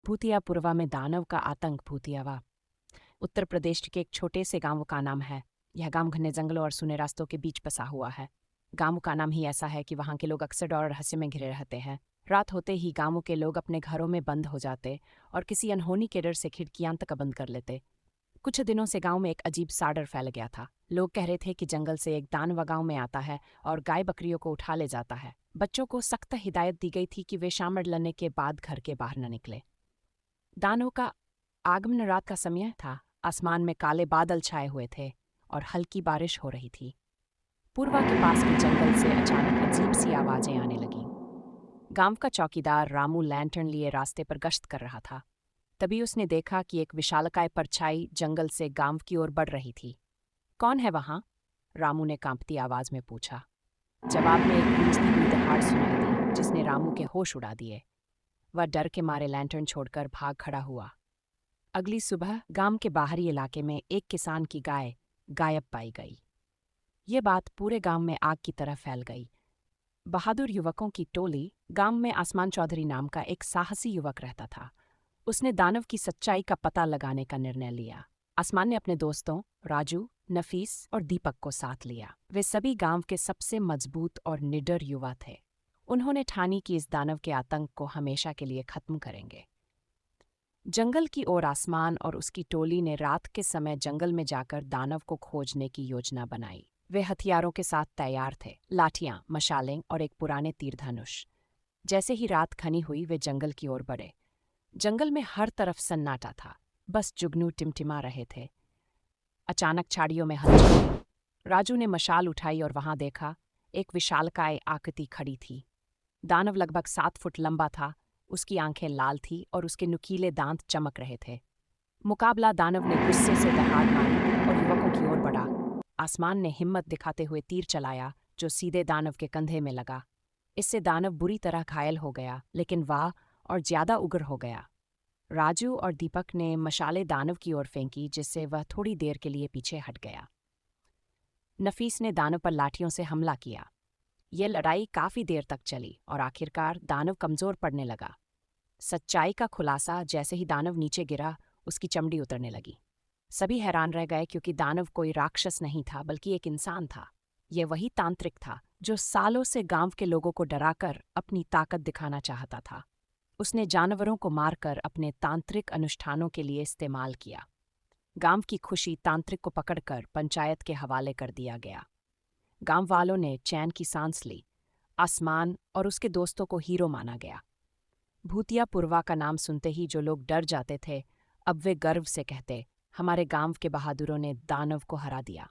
भूतियापुरवा में दानव का आतंक। भूतियावा उत्तर प्रदेश के एक छोटे से गांव का नाम है। यह गांव घने जंगलों और सूने रास्तों के बीच बसा हुआ है। गांव का नाम ही ऐसा है कि वहां के लोग अक्सर डर और रहस्य में घिरे रहते हैं। रात होते ही गांव के लोग अपने घरों में बंद हो जाते और किसी अनहोनी के डर से खिड़कियां तक बंद कर लेते। कुछ दिनों से गांव में एक अजीब सा डर फैल गया था। लोग कह रहे थे कि जंगल से एक दानव गांव में आता है और गाय बकरियों को उठा ले जाता है। बच्चों को सख्त हिदायत दी गई थी कि वे शाम ढलने के बाद घर के बाहर न निकले। दानव का आगमन रात का समय था। आसमान में काले बादल छाए हुए थे और हल्की बारिश हो रही थी। पूर्वा के पास के जंगल से अचानक अजीब सी आवाजें आने लगीं। गांव का चौकीदार रामू लैंटर्न लिए रास्ते पर गश्त कर रहा था। तभी उसने देखा कि एक विशालकाय परछाई जंगल से गांव की ओर बढ़ रही थी। कौन है वहां? रामू ने कांपती आवाज में पूछा। जवाब में एक गूंजती हुई दहाड़ सुनाई दी जिसने रामू के होश उड़ा दिए। वह डर के मारे लैंटर्न छोड़कर भाग खड़ा हुआ। अगली सुबह गांव के बाहरी इलाके में एक किसान की गाय गायब पाई गई। ये बात पूरे गांव में आग की तरह फैल गई। बहादुर युवकों की टोली। गांव में आसमान चौधरी नाम का एक साहसी युवक रहता था। उसने दानव की सच्चाई का पता लगाने का निर्णय लिया। आसमान ने अपने दोस्तों राजू, नफीस और दीपक को साथ लिया। वे सभी गांव के सबसे मजबूत और निडर युवा थे। उन्होंने ठानी कि इस दानव के आतंक को हमेशा के लिए खत्म करेंगे। जंगल की ओर आसमान और उसकी टोली ने रात के समय जंगल में जाकर दानव को खोजने की योजना बनाई। वे हथियारों के साथ तैयार थे, लाठियां, मशालें और एक पुराने तीरधनुष। जैसे ही रात घनी हुई वे जंगल की ओर बढ़े। जंगल में हर तरफ सन्नाटा था, बस जुगनू टिमटिमा रहे थे। अचानक झाड़ियों में हलचल हुई। राजू ने मशाल उठाई और वहां देखा, एक विशालकाय आकृति खड़ी थी। दानव लगभग 7 फुट लंबा था। उसकी आंखें लाल थीं और उसके नुकीले दांत चमक रहे थे। मुकाबला दानव ने गुस्से से दहाड़ मारी और युवकों की ओर बढ़ा। आसमान ने हिम्मत दिखाते हुए तीर चलाया जो सीधे दानव के कंधे में लगा। इससे दानव बुरी तरह घायल हो गया, लेकिन वाह और ज्यादा उग्र हो गया। राजू और दीपक ने मशाले दानव की ओर फेंकी जिससे वह थोड़ी देर के लिए पीछे हट गया। नफीस ने दानव पर लाठियों से हमला किया। यह लड़ाई काफी देर तक चली और आखिरकार दानव कमजोर पड़ने लगा। सच्चाई का खुलासा जैसे ही दानव नीचे गिरा, उसकी चमड़ी उतरने लगी। सभी हैरान रह गए क्योंकि दानव कोई राक्षस नहीं था बल्कि एक इंसान था। यह वही तांत्रिक था जो सालों से गांव के लोगों को डराकर अपनी ताकत दिखाना चाहता था। उसने जानवरों को मारकर अपने तांत्रिक अनुष्ठानों के लिए इस्तेमाल किया। गांव की खुशी तांत्रिक को पकड़कर पंचायत के हवाले कर दिया गया। गांव वालों ने चैन की सांस ली। आसमान और उसके दोस्तों को हीरो माना गया। भूतियापुरवा का नाम सुनते ही जो लोग डर जाते थे, अब वे गर्व से कहते, हमारे गांव के बहादुरों ने दानव को हरा दिया।